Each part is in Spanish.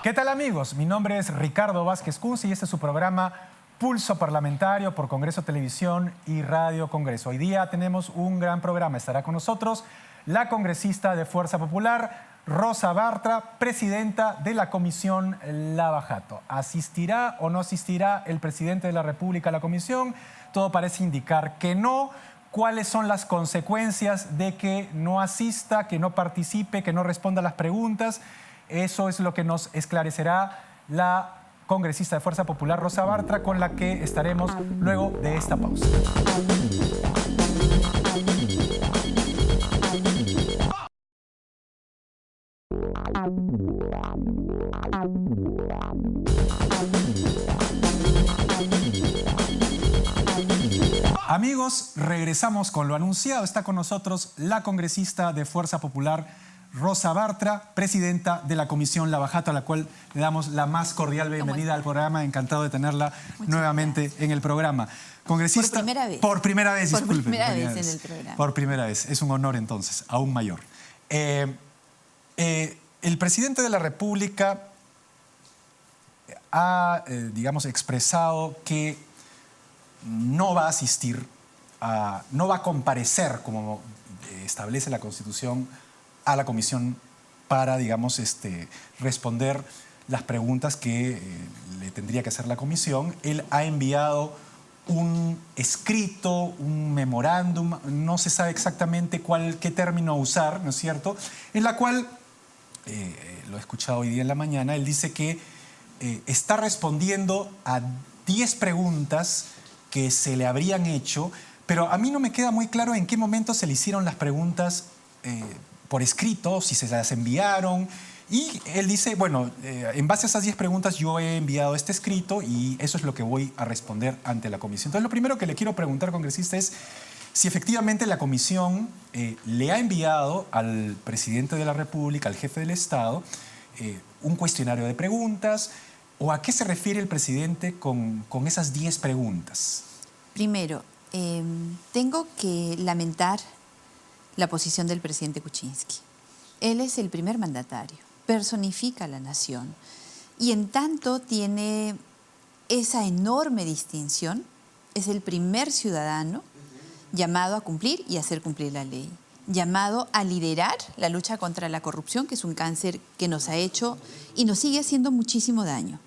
¿Qué tal, amigos? Mi nombre es Ricardo Vázquez Kunze y este es su programa Pulso Parlamentario por Congreso Televisión y Radio Congreso. Hoy día tenemos un gran programa. Estará con nosotros la congresista de Fuerza Popular, Rosa Bartra, presidenta de la Comisión Lava Jato. ¿Asistirá o no asistirá el presidente de la República a la comisión? Todo parece indicar que no. ¿Cuáles son las consecuencias de que no asista, que no participe, que no responda a las preguntas? Eso es lo que nos esclarecerá la congresista de Fuerza Popular, Rosa Bartra, con la que estaremos luego de esta pausa. Amigos, regresamos con lo anunciado. Está con nosotros la congresista de Fuerza Popular, Rosa Bartra, presidenta de la Comisión Lava Jato, a la cual le damos la más cordial bienvenida al programa. Encantado de tenerla nuevamente en el programa. Congresista, por primera vez. Por primera vez, disculpe. Por primera vez en el programa. Por primera vez. Es un honor entonces, aún mayor. El presidente de la República ha, digamos, expresado que no va a asistir, no va a comparecer, como establece la Constitución, a la comisión para, digamos, responder las preguntas que le tendría que hacer la comisión. Él ha enviado un escrito, un memorándum, no se sabe exactamente qué término usar, ¿no es cierto?, en la cual, lo he escuchado hoy día en la mañana, él dice que está respondiendo a 10 preguntas que se le habrían hecho, pero a mí no me queda muy claro en qué momento se le hicieron las preguntas por escrito, si se las enviaron. Y él dice, bueno, en base a esas 10 preguntas yo he enviado este escrito y eso es lo que voy a responder ante la comisión. Entonces, lo primero que le quiero preguntar, congresista, es si efectivamente la comisión le ha enviado al presidente de la República, al jefe del Estado, un cuestionario de preguntas, o a qué se refiere el presidente con esas 10 preguntas. Primero, tengo que lamentar la posición del presidente Kuczynski. Él es el primer mandatario, personifica a la nación y en tanto tiene esa enorme distinción, es el primer ciudadano llamado a cumplir y hacer cumplir la ley, llamado a liderar la lucha contra la corrupción, que es un cáncer que nos ha hecho y nos sigue haciendo muchísimo daño.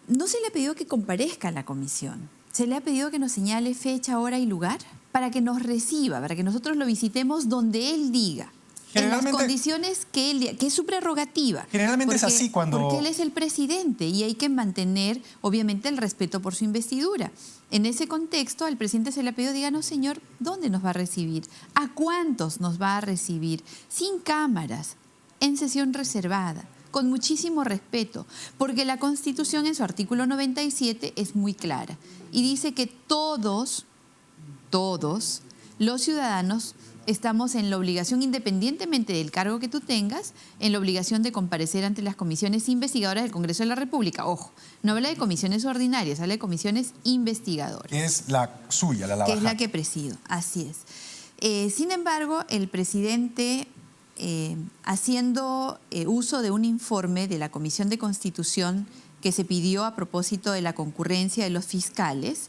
No se le ha pedido que comparezca a la comisión, se le ha pedido que nos señale fecha, hora y lugar para que nos reciba, para que nosotros lo visitemos donde él diga, en las condiciones que él diga, que es su prerrogativa. Generalmente es así cuando... Porque él es el presidente y hay que mantener, obviamente, el respeto por su investidura. En ese contexto, al presidente se le ha pedido, díganos, señor, ¿dónde nos va a recibir? ¿A cuántos nos va a recibir? Sin cámaras, en sesión reservada, con muchísimo respeto, porque la Constitución en su artículo 97 es muy clara y dice que todos los ciudadanos estamos en la obligación, independientemente del cargo que tú tengas, en la obligación de comparecer ante las comisiones investigadoras del Congreso de la República. Ojo, no habla de comisiones ordinarias, habla de comisiones investigadoras. Que es la suya, la Lava Jato. Que es la que presido, así es. Sin embargo, el presidente, haciendo uso de un informe de la Comisión de Constitución que se pidió a propósito de la concurrencia de los fiscales,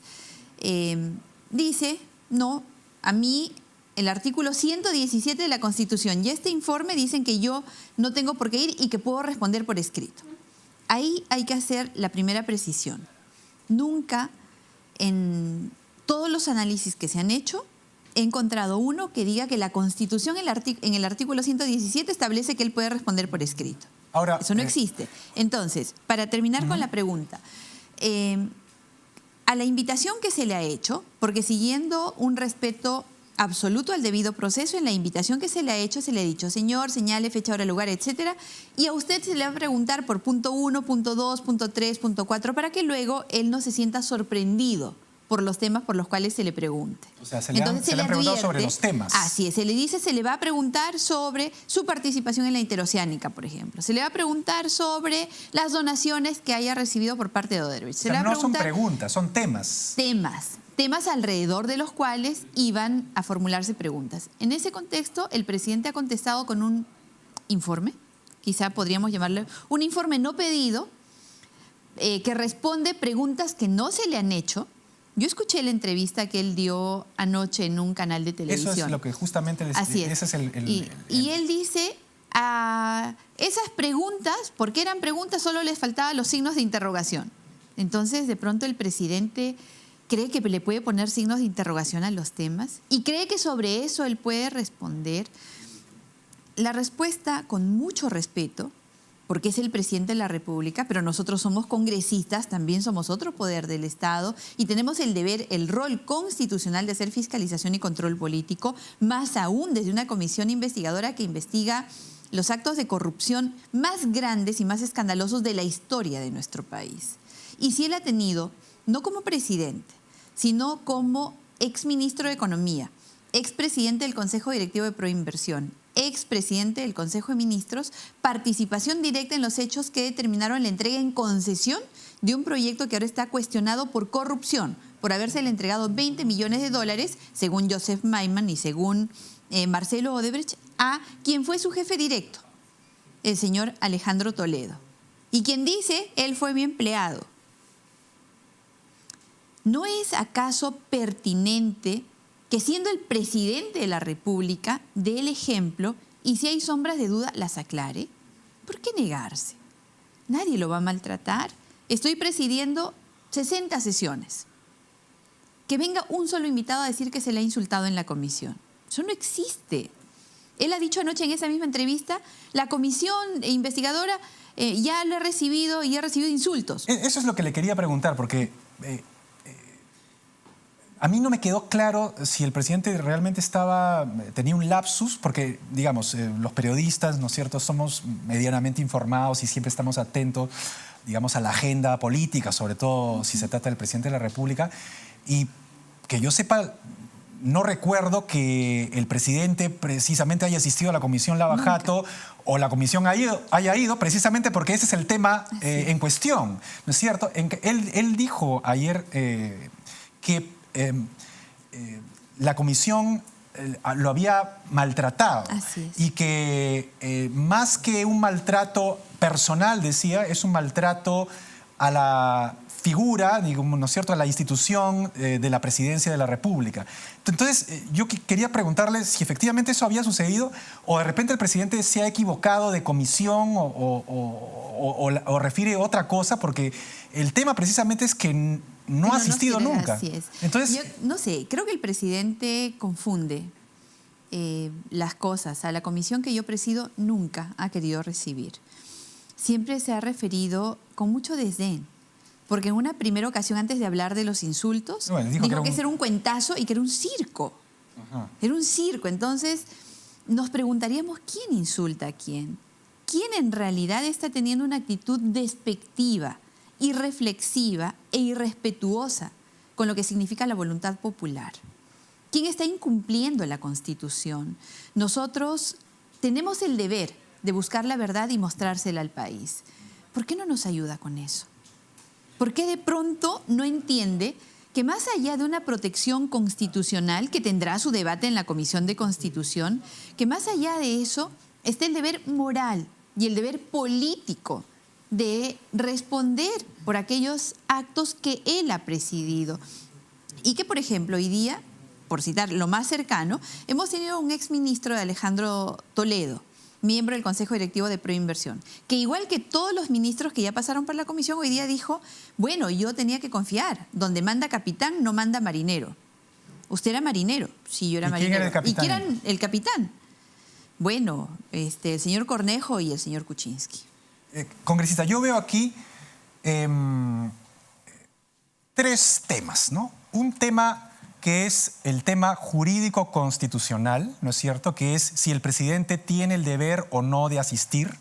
dice, no, a mí el artículo 117 de la Constitución y este informe dicen que yo no tengo por qué ir y que puedo responder por escrito. Ahí hay que hacer la primera precisión. Nunca en todos los análisis que se han hecho he encontrado uno que diga que la Constitución en el artículo 117 establece que él puede responder por escrito. Ahora, eso no existe. Entonces, para terminar con la pregunta, a la invitación que se le ha hecho, porque siguiendo un respeto absoluto al debido proceso, en la invitación que se le ha hecho se le ha dicho, señor, señale, fecha, hora, lugar, etcétera, y a usted se le va a preguntar por punto 1, punto 2, punto 3, punto 4, para que luego él no se sienta sorprendido por los temas por los cuales se le pregunte. O sea, se le han preguntado sobre los temas. Así es, se le dice, se le va a preguntar sobre su participación en la interoceánica, por ejemplo. Se le va a preguntar sobre las donaciones que haya recibido por parte de Odebrecht. O sea, no son preguntas, son temas. temas alrededor de los cuales iban a formularse preguntas. En ese contexto, el presidente ha contestado con un informe, quizá podríamos llamarle un informe no pedido, que responde preguntas que no se le han hecho. Yo escuché la entrevista que él dio anoche en un canal de televisión. Eso es lo que justamente... Así es. Ese es y él dice, a esas preguntas, porque eran preguntas, solo les faltaban los signos de interrogación. Entonces, de pronto el presidente cree que le puede poner signos de interrogación a los temas y cree que sobre eso él puede responder. La respuesta, con mucho respeto, porque es el presidente de la República, pero nosotros somos congresistas, también somos otro poder del Estado y tenemos el deber, el rol constitucional de hacer fiscalización y control político, más aún desde una comisión investigadora que investiga los actos de corrupción más grandes y más escandalosos de la historia de nuestro país. Y si él ha tenido, no como presidente, sino como exministro de Economía, expresidente del Consejo Directivo de Proinversión, expresidente del Consejo de Ministros, participación directa en los hechos que determinaron la entrega en concesión de un proyecto que ahora está cuestionado por corrupción, por habérsele entregado 20 millones de dólares, según Joseph Maiman y según Marcelo Odebrecht, a quien fue su jefe directo, el señor Alejandro Toledo. Y quien dice, él fue mi empleado. ¿No es acaso pertinente que siendo el presidente de la República dé el ejemplo y si hay sombras de duda las aclare? ¿Por qué negarse? Nadie lo va a maltratar. Estoy presidiendo 60 sesiones. Que venga un solo invitado a decir que se le ha insultado en la comisión. Eso no existe. Él ha dicho anoche en esa misma entrevista, la comisión investigadora ya lo ha recibido y ha recibido insultos. Eso es lo que le quería preguntar, porque... a mí no me quedó claro si el presidente realmente tenía un lapsus, porque, digamos, los periodistas, ¿no es cierto?, somos medianamente informados y siempre estamos atentos, digamos, a la agenda política, sobre todo si se trata del presidente de la República. Y que yo sepa, no recuerdo que el presidente precisamente haya asistido a la comisión Lava Jato o la comisión haya ido precisamente porque ese es el tema en cuestión, ¿no es cierto? Él dijo ayer que la comisión lo había maltratado. Así es. Y que más que un maltrato personal, decía, es un maltrato a la figura, ¿no es cierto?, a la institución de la presidencia de la República. Entonces, yo quería preguntarle si efectivamente eso había sucedido o de repente el presidente se ha equivocado de comisión o refiere otra cosa, porque el tema precisamente es que no ha asistido nunca. Así es. Entonces, yo no sé, creo que el presidente confunde las cosas. A la comisión que yo presido nunca ha querido recibir. Siempre se ha referido con mucho desdén. Porque en una primera ocasión, antes de hablar de los insultos, dijo que ese era un cuentazo y que era un circo. Ajá. Era un circo. Entonces, nos preguntaríamos quién insulta a quién. ¿Quién en realidad está teniendo una actitud despectiva, irreflexiva e irrespetuosa con lo que significa la voluntad popular? ¿Quién está incumpliendo la Constitución? Nosotros tenemos el deber de buscar la verdad y mostrársela al país. ¿Por qué no nos ayuda con eso? ¿Por qué de pronto no entiende que más allá de una protección constitucional, que tendrá su debate en la Comisión de Constitución, que más allá de eso está el deber moral y el deber político de responder por aquellos actos que él ha presidido? Y que, por ejemplo, hoy día, por citar lo más cercano, hemos tenido un exministro de Alejandro Toledo, miembro del Consejo Directivo de Proinversión, que igual que todos los ministros que ya pasaron por la comisión, hoy día dijo, bueno, yo tenía que confiar, donde manda capitán no manda marinero. Usted era marinero, sí, yo era marinero. ¿Quién era el capitán? ¿Y quién era el capitán? Bueno, el señor Cornejo y el señor Kuczynski. Congresista, yo veo aquí tres temas, ¿no? Un tema que es el tema jurídico constitucional, ¿no es cierto?, que es si el presidente tiene el deber o no de asistir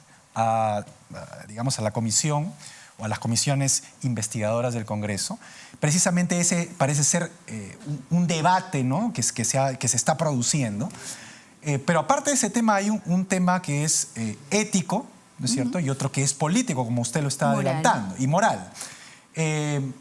digamos, a la comisión o a las comisiones investigadoras del Congreso. Precisamente ese parece ser un debate, ¿no?, que se está produciendo. Pero aparte de ese tema hay un tema que es ético, ¿no es cierto?, y otro que es político, como usted lo está adelantando, y moral. En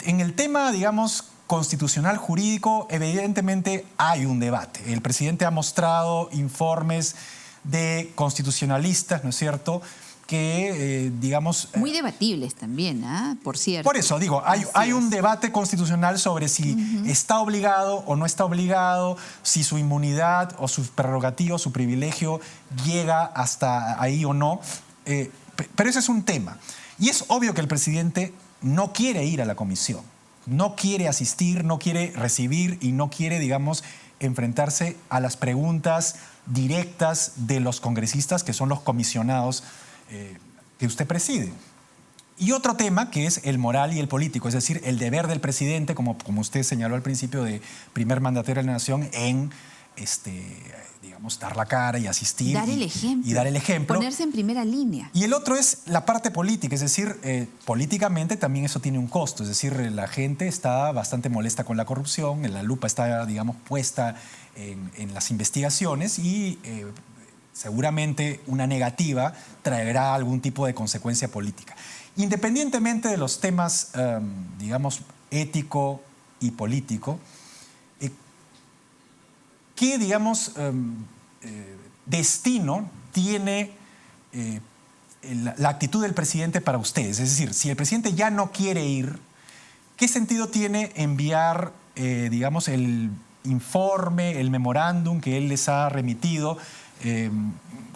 el tema, digamos, constitucional jurídico, evidentemente hay un debate. El presidente ha mostrado informes de constitucionalistas, ¿no es cierto?, que, digamos... Muy debatibles también, por cierto. Por eso digo, hay un debate constitucional sobre si está obligado o no está obligado, si su inmunidad o su prerrogativa, su privilegio llega hasta ahí o no. Pero ese es un tema. Y es obvio que el presidente no quiere ir a la comisión, no quiere asistir, no quiere recibir y no quiere, digamos, enfrentarse a las preguntas directas de los congresistas, que son los comisionados que usted preside. Y otro tema que es el moral y el político, es decir, el deber del presidente, como usted señaló al principio, de primer mandatario de la nación, en digamos, dar la cara y asistir. Dar el ejemplo. Y dar el ejemplo. Ponerse en primera línea. Y el otro es la parte política, es decir, políticamente también eso tiene un costo, es decir, la gente está bastante molesta con la corrupción, la lupa está, digamos, puesta en las investigaciones y seguramente una negativa traerá algún tipo de consecuencia política. Independientemente de los temas, digamos, ético y político, ¿qué, digamos, destino tiene la actitud del presidente para ustedes? Es decir, si el presidente ya no quiere ir, ¿qué sentido tiene enviar, digamos, el informe, el memorándum que él les ha remitido,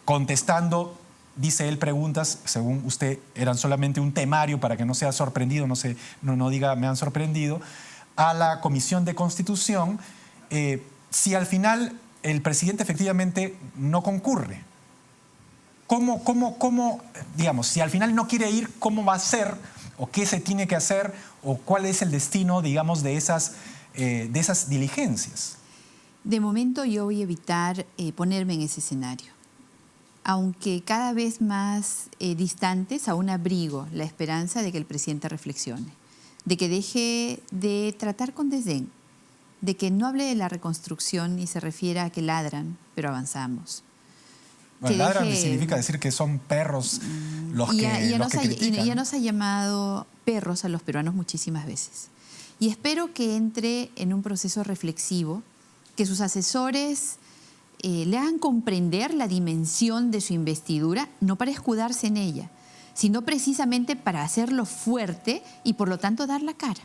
contestando, dice él, preguntas, según usted, eran solamente un temario para que no sea sorprendido, no diga me han sorprendido, a la Comisión de Constitución, si al final el presidente efectivamente no concurre? ¿Cómo, digamos, si al final no quiere ir, cómo va a ser, o qué se tiene que hacer, o cuál es el destino, digamos, de esas diligencias? De momento yo voy a evitar ponerme en ese escenario. Aunque cada vez más distantes, aún abrigo la esperanza de que el presidente reflexione, de que deje de tratar con desdén, de que no hable de la reconstrucción y se refiera a que ladran, pero avanzamos. Bueno, ladran significa decir que son perros los que critican. Ya nos ha llamado perros a los peruanos muchísimas veces. Y espero que entre en un proceso reflexivo, que sus asesores le hagan comprender la dimensión de su investidura, no para escudarse en ella, sino precisamente para hacerlo fuerte y por lo tanto dar la cara.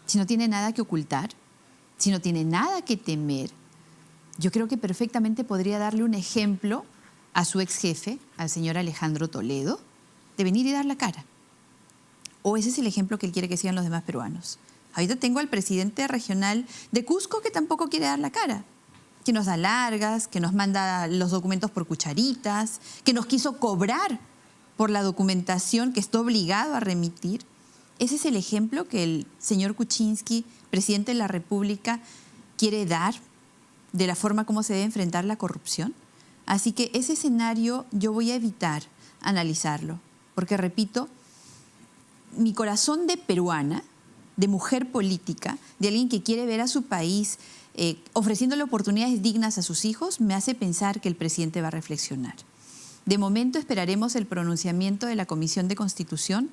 Si no tiene nada que ocultar, si no tiene nada que temer, yo creo que perfectamente podría darle un ejemplo a su ex jefe, al señor Alejandro Toledo, de venir y dar la cara. O ese es el ejemplo que él quiere que sigan los demás peruanos. Ahorita tengo al presidente regional de Cusco que tampoco quiere dar la cara, que nos da largas, que nos manda los documentos por cucharitas, que nos quiso cobrar por la documentación que está obligado a remitir. Ese es el ejemplo que el señor Kuczynski, presidente de la República, quiere dar de la forma como se debe enfrentar la corrupción. Así que ese escenario yo voy a evitar analizarlo, porque repito, mi corazón de peruana, de mujer política, de alguien que quiere ver a su país ofreciéndole oportunidades dignas a sus hijos, me hace pensar que el presidente va a reflexionar. De momento esperaremos el pronunciamiento de la Comisión de Constitución,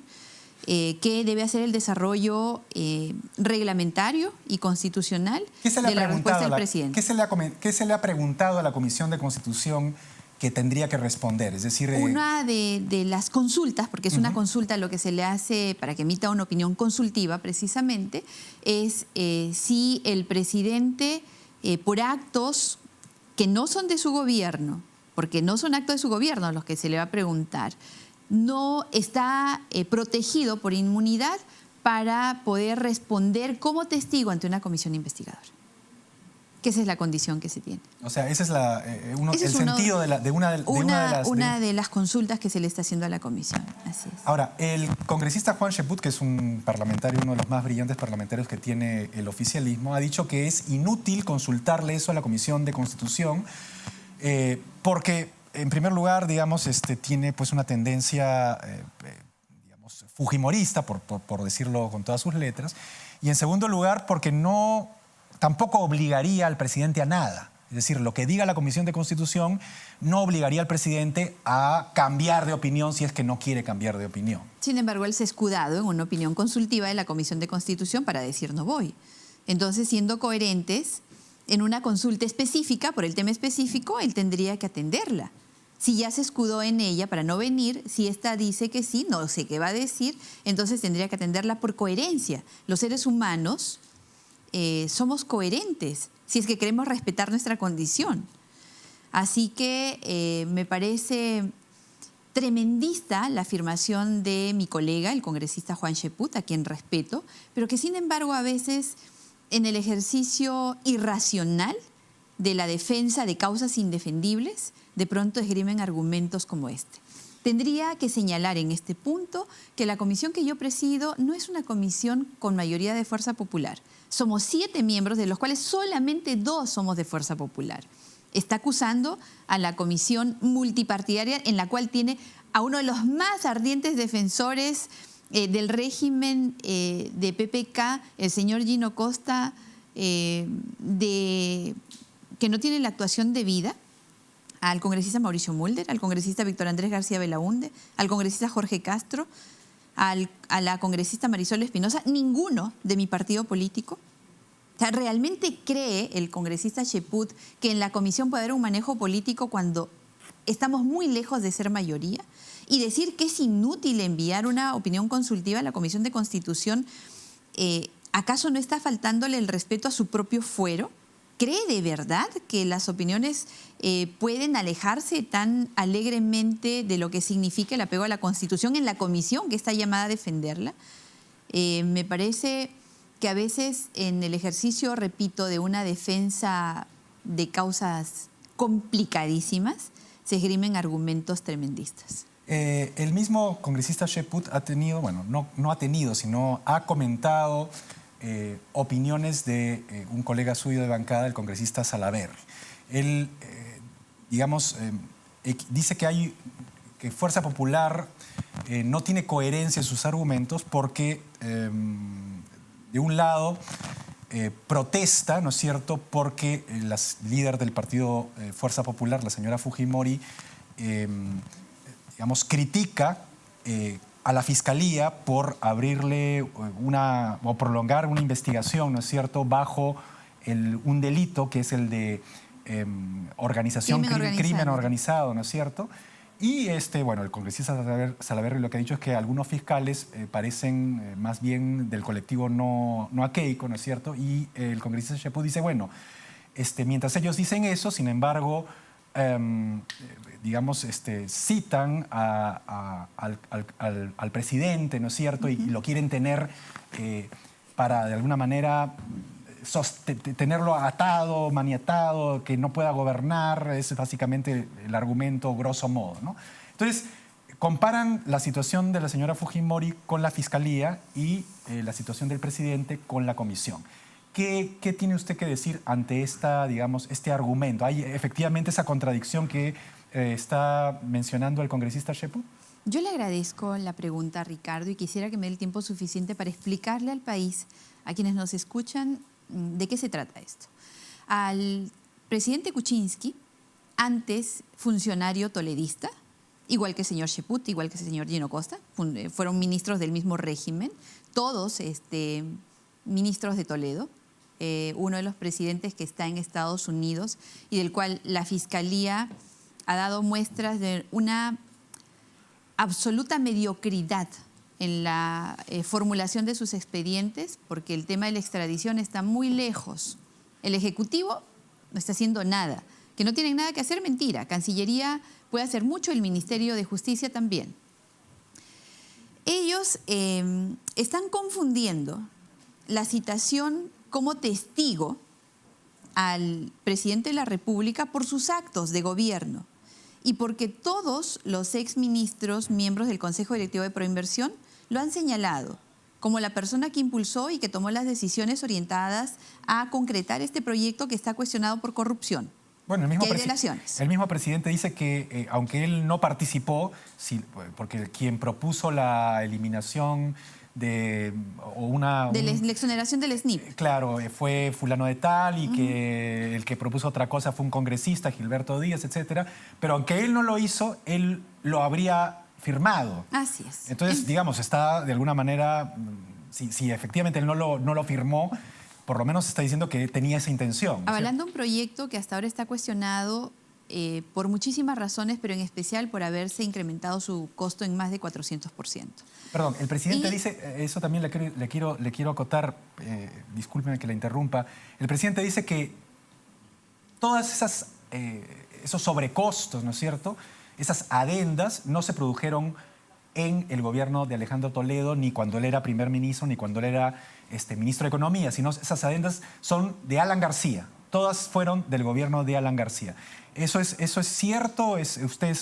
que debe hacer el desarrollo reglamentario y constitucional de la respuesta del presidente. ¿Qué se le ha preguntado a la Comisión de Constitución que tendría que responder? Es decir, una de las consultas, porque es una consulta lo que se le hace para que emita una opinión consultiva precisamente, es si el presidente, por actos que no son de su gobierno, porque no son actos de su gobierno los que se le va a preguntar, no está protegido por inmunidad para poder responder como testigo ante una comisión investigadora. Que esa es la condición que se tiene. O sea, ese es el sentido de una de las consultas que se le está haciendo a la comisión. Así es. Ahora, el congresista Juan Cheput, que es un parlamentario, uno de los más brillantes parlamentarios que tiene el oficialismo, ha dicho que es inútil consultarle eso a la Comisión de Constitución porque, en primer lugar, digamos, tiene pues una tendencia digamos, fujimorista, por decirlo con todas sus letras, y en segundo lugar, porque tampoco obligaría al presidente a nada. Es decir, lo que diga la Comisión de Constitución no obligaría al presidente a cambiar de opinión si es que no quiere cambiar de opinión. Sin embargo, él se ha escudado en una opinión consultiva de la Comisión de Constitución para decir no voy. Entonces, siendo coherentes, en una consulta específica, por el tema específico, él tendría que atenderla. Si ya se escudó en ella para no venir, si esta dice que sí, no sé qué va a decir, entonces tendría que atenderla por coherencia. Los seres humanos somos coherentes si es que queremos respetar nuestra condición. Así que me parece tremendista la afirmación de mi colega, el congresista Juan Cheput, a quien respeto, pero que sin embargo a veces en el ejercicio irracional de la defensa de causas indefendibles, de pronto esgrimen argumentos como este. Tendría que señalar en este punto que la comisión que yo presido no es una comisión con mayoría de Fuerza Popular. Somos 7 miembros, de los cuales solamente 2 somos de Fuerza Popular. Está acusando a la comisión multipartidaria en la cual tiene a uno de los más ardientes defensores del régimen de PPK, el señor Gino Costa, que no tiene la actuación debida, al congresista Mauricio Mulder, al congresista Víctor Andrés García Belaúnde, al congresista Jorge Castro, a la congresista Marisol Espinosa, ninguno de mi partido político. O sea, ¿realmente cree el congresista Cheput que en la comisión puede haber un manejo político cuando estamos muy lejos de ser mayoría? Y decir que es inútil enviar una opinión consultiva a la Comisión de Constitución, ¿acaso no está faltándole el respeto a su propio fuero? ¿Cree de verdad que las opiniones pueden alejarse tan alegremente de lo que significa el apego a la Constitución en la comisión que está llamada a defenderla? Me parece que a veces en el ejercicio, repito, de una defensa de causas complicadísimas, se esgrimen argumentos tremendistas. El mismo congresista Cheput ha tenido, bueno, no ha tenido, sino ha comentado opiniones de un colega suyo de bancada, el congresista Salaverry. Él, dice que Fuerza Popular no tiene coherencia en sus argumentos porque, de un lado, protesta, ¿no es cierto?, porque la líder del partido Fuerza Popular, la señora Fujimori, critica a la Fiscalía por abrirle o prolongar una investigación, ¿no es cierto?, bajo un delito que es el de crimen organizado, ¿no es cierto? Y el congresista Salaverry lo que ha dicho es que algunos fiscales parecen más bien del colectivo no a Keiko, ¿no es cierto? Y el congresista Cheput dice, bueno, mientras ellos dicen eso, sin embargo, citan al presidente, ¿no es cierto? Y lo quieren tener para, de alguna manera, tenerlo atado, maniatado, que no pueda gobernar. Es básicamente el argumento grosso modo, ¿no? Entonces, comparan la situación de la señora Fujimori con la Fiscalía y la situación del presidente con la comisión. ¿Qué tiene usted que decir ante este argumento? ¿Hay efectivamente esa contradicción que está mencionando el congresista Cheput? Yo le agradezco la pregunta, Ricardo, y quisiera que me dé el tiempo suficiente para explicarle al país, a quienes nos escuchan, de qué se trata esto. Al presidente Kuczynski, antes funcionario toledista, igual que el señor Cheput, igual que el señor Gino Costa, fueron ministros del mismo régimen, todos ministros de Toledo, uno de los presidentes que está en Estados Unidos y del cual la Fiscalía ha dado muestras de una absoluta mediocridad en la formulación de sus expedientes, porque el tema de la extradición está muy lejos. El Ejecutivo no está haciendo nada. Que no tienen nada que hacer, mentira. Cancillería puede hacer mucho, el Ministerio de Justicia también. Ellos están confundiendo la citación como testigo al presidente de la República por sus actos de gobierno y porque todos los exministros, miembros del Consejo Directivo de Proinversión, lo han señalado como la persona que impulsó y que tomó las decisiones orientadas a concretar este proyecto que está cuestionado por corrupción. Bueno, que hay delaciones. El mismo presidente dice que, aunque él no participó, porque quien propuso la eliminación de la exoneración del SNIP. Claro, fue fulano de tal y que el que propuso otra cosa fue un congresista, Gilberto Díaz, etcétera. Pero aunque él no lo hizo, él lo habría firmado. Así es. Entonces, está de alguna manera, si efectivamente él no lo firmó, por lo menos está diciendo que tenía esa intención. ¿No? Avalando un proyecto que hasta ahora está cuestionado por muchísimas razones, pero en especial por haberse incrementado su costo en más de 400%. Perdón, el presidente dice, eso también le quiero acotar, discúlpeme que la interrumpa, el presidente dice que todas esos sobrecostos, ¿no es cierto?, esas adendas no se produjeron en el gobierno de Alejandro Toledo, ni cuando él era primer ministro, ni cuando él era ministro de Economía, sino esas adendas son de Alan García. Todas fueron del gobierno de Alan García. ¿Eso es cierto?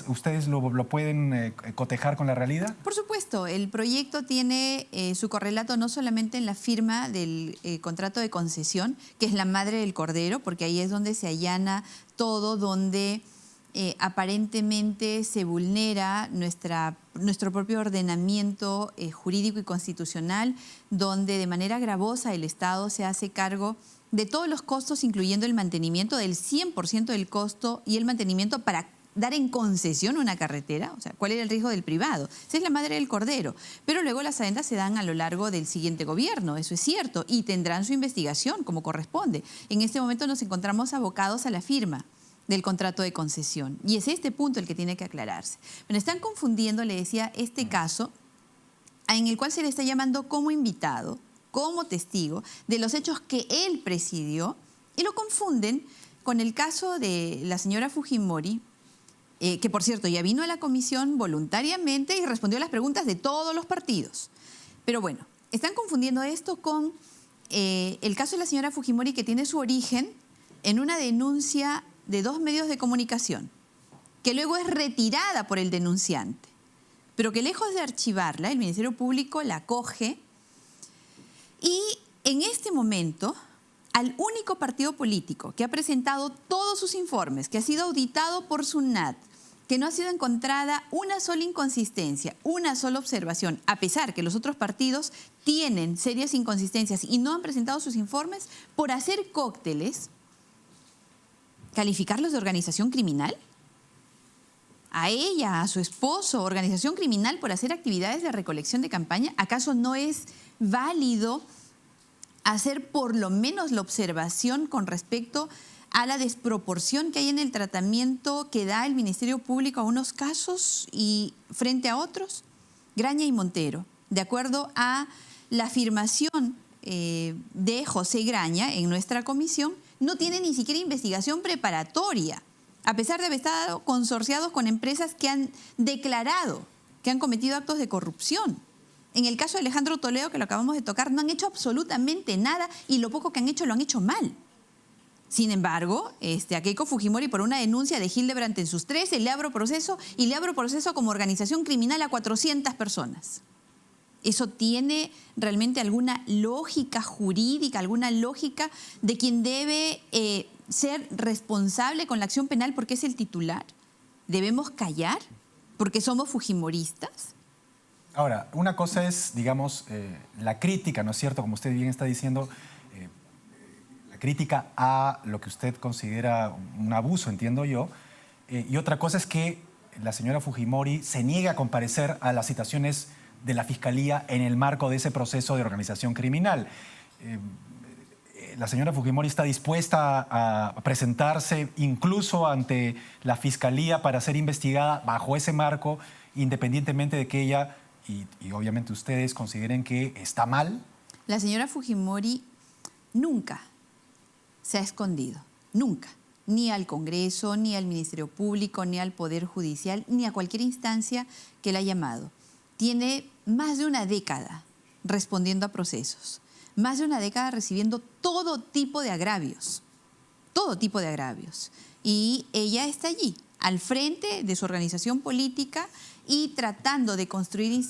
¿Ustedes lo pueden cotejar con la realidad? Por supuesto, el proyecto tiene su correlato no solamente en la firma del contrato de concesión, que es la madre del cordero, porque ahí es donde se allana todo, donde aparentemente se vulnera nuestro propio ordenamiento jurídico y constitucional, donde de manera gravosa el Estado se hace cargo de todos los costos, incluyendo el mantenimiento, del 100% del costo y el mantenimiento para dar en concesión una carretera. O sea, ¿cuál era el riesgo del privado? Esa es la madre del cordero. Pero luego las adendas se dan a lo largo del siguiente gobierno, eso es cierto, y tendrán su investigación como corresponde. En este momento nos encontramos abocados a la firma del contrato de concesión. Y es este punto el que tiene que aclararse. Bueno, están confundiendo, le decía, este caso en el cual se le está llamando como invitado, como testigo de los hechos que él presidió, y lo confunden con el caso de la señora Fujimori, que por cierto ya vino a la comisión voluntariamente y respondió a las preguntas de todos los partidos. Pero bueno, están confundiendo esto con el caso de la señora Fujimori, que tiene su origen en una denuncia de 2 medios de comunicación, que luego es retirada por el denunciante, pero que lejos de archivarla, el Ministerio Público la acoge. Y en este momento, al único partido político que ha presentado todos sus informes, que ha sido auditado por SUNAT, que no ha sido encontrada una sola inconsistencia, una sola observación, a pesar que los otros partidos tienen serias inconsistencias y no han presentado sus informes, por hacer cócteles, ¿calificarlos de organización criminal? A ella, a su esposo, organización criminal por hacer actividades de recolección de campaña. ¿Acaso no es válido hacer por lo menos la observación con respecto a la desproporción que hay en el tratamiento que da el Ministerio Público a unos casos y frente a otros? Graña y Montero, de acuerdo a la afirmación de José Graña en nuestra comisión, no tiene ni siquiera investigación preparatoria, a pesar de haber estado consorciados con empresas que han declarado que han cometido actos de corrupción. En el caso de Alejandro Toledo, que lo acabamos de tocar, no han hecho absolutamente nada y lo poco que han hecho lo han hecho mal. Sin embargo, a Keiko Fujimori, por una denuncia de Hildebrandt en sus 13, le abro proceso y le abro proceso como organización criminal a 400 personas. ¿Eso tiene realmente alguna lógica jurídica, alguna lógica de quien debe ser responsable con la acción penal porque es el titular? ¿Debemos callar porque somos fujimoristas? Ahora, una cosa es, digamos, la crítica, ¿no es cierto? Como usted bien está diciendo, la crítica a lo que usted considera un abuso, entiendo yo, y otra cosa es que la señora Fujimori se niega a comparecer a las citaciones de la Fiscalía en el marco de ese proceso de organización criminal. La señora Fujimori está dispuesta a presentarse incluso ante la Fiscalía para ser investigada bajo ese marco, independientemente de que ella y obviamente ustedes consideren que está mal. La señora Fujimori nunca se ha escondido, nunca, ni al Congreso, ni al Ministerio Público, ni al Poder Judicial, ni a cualquier instancia que la haya llamado. Tiene más de una década respondiendo a procesos, más de una década recibiendo todo tipo de agravios, Y ella está allí, al frente de su organización política y tratando de construyendo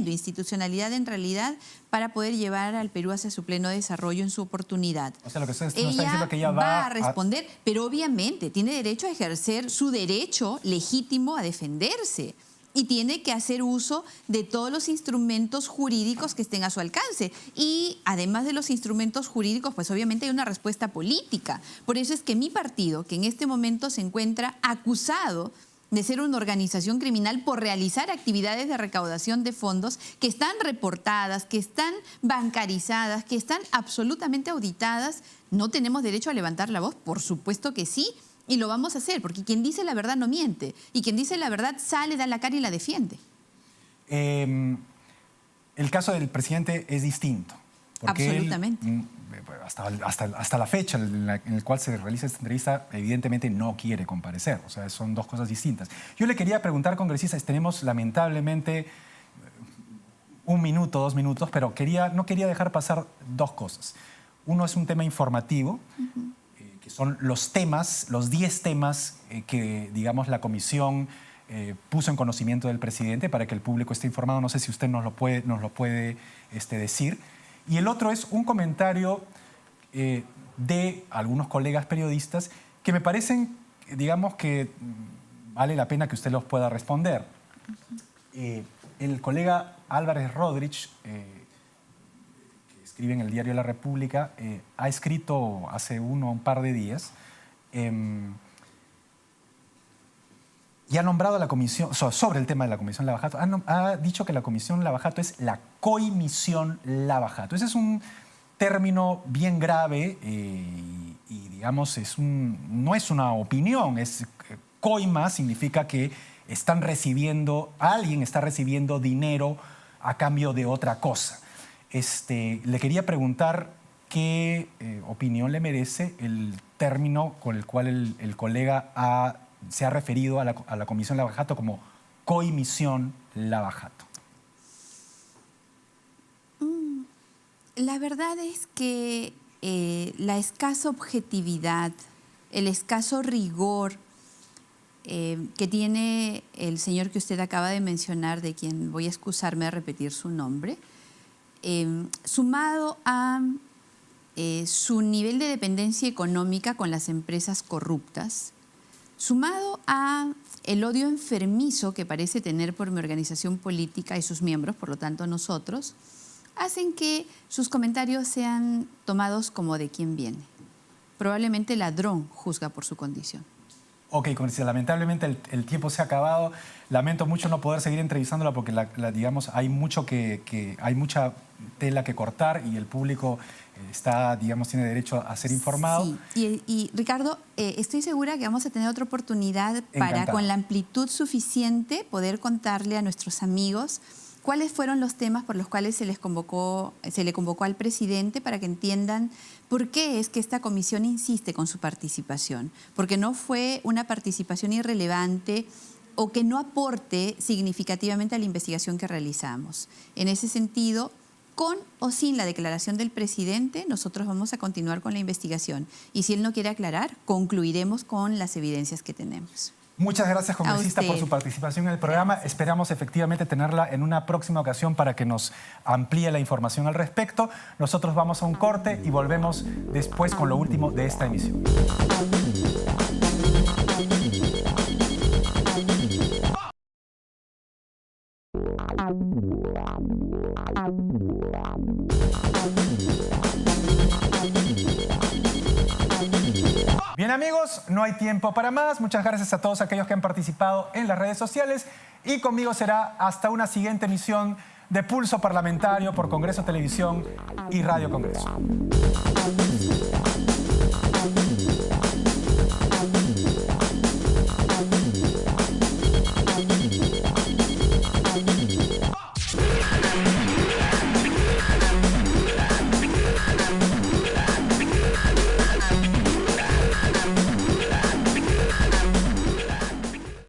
institucionalidad en realidad para poder llevar al Perú hacia su pleno desarrollo en su oportunidad. O sea, lo que usted está diciendo es que ella va a responder, pero obviamente tiene derecho a ejercer su derecho legítimo a defenderse y tiene que hacer uso de todos los instrumentos jurídicos que estén a su alcance. Y además de los instrumentos jurídicos, pues obviamente hay una respuesta política. Por eso es que mi partido, que en este momento se encuentra acusado de ser una organización criminal por realizar actividades de recaudación de fondos que están reportadas, que están bancarizadas, que están absolutamente auditadas, ¿no tenemos derecho a levantar la voz? Por supuesto que sí, y lo vamos a hacer, porque quien dice la verdad no miente, y quien dice la verdad sale, da la cara y la defiende. El caso del presidente es distinto. Porque Absolutamente. Él, hasta la fecha en el cual se realiza esta entrevista, evidentemente no quiere comparecer. O sea, son dos cosas distintas. Yo le quería preguntar, congresista, tenemos lamentablemente 1 minuto, 2 minutos, pero no quería dejar pasar dos cosas. Uno es un tema informativo, que son los 10 temas que, digamos, la comisión puso en conocimiento del presidente para que el público esté informado. No sé si usted nos lo puede decir. Y el otro es un comentario de algunos colegas periodistas que me parecen, digamos, que vale la pena que usted los pueda responder. El colega Álvarez Rodríguez, que escribe en el diario La República, ha escrito hace un par de días y ha nombrado a la comisión, sobre el tema de la comisión Lava Jato, ha dicho que la comisión Lava Jato es la coimisión Lava Jato. Ese es un término bien grave y digamos, no es una opinión, coima significa que alguien está recibiendo dinero a cambio de otra cosa. Le quería preguntar qué opinión le merece el término con el cual el colega se ha referido a la comisión Lava Jato como coimisión Lava Jato. La verdad es que la escasa objetividad, el escaso rigor que tiene el señor que usted acaba de mencionar, de quien voy a excusarme de repetir su nombre, sumado a su nivel de dependencia económica con las empresas corruptas, sumado a el odio enfermizo que parece tener por mi organización política y sus miembros, por lo tanto nosotros, hacen que sus comentarios sean tomados como de quien viene. Probablemente ladrón juzga por su condición. Ok, congresista, lamentablemente el tiempo se ha acabado. Lamento mucho no poder seguir entrevistándola porque, digamos, hay mucha tela que cortar y el público tiene derecho a ser informado. Sí, y Ricardo, estoy segura que vamos a tener otra oportunidad para, con la amplitud suficiente, poder contarle a nuestros amigos cuáles fueron los temas por los cuales se le convocó al presidente, para que entiendan por qué es que esta comisión insiste con su participación. Porque no fue una participación irrelevante o que no aporte significativamente a la investigación que realizamos. En ese sentido, con o sin la declaración del presidente, nosotros vamos a continuar con la investigación. Y si él no quiere aclarar, concluiremos con las evidencias que tenemos. Muchas gracias, congresista, por su participación en el programa. Gracias. Esperamos efectivamente tenerla en una próxima ocasión para que nos amplíe la información al respecto. Nosotros vamos a un corte y volvemos después con lo último de esta emisión. Bien, amigos, no hay tiempo para más. Muchas gracias a todos aquellos que han participado en las redes sociales y conmigo será hasta una siguiente emisión de Pulso Parlamentario por Congreso Televisión y Radio Congreso.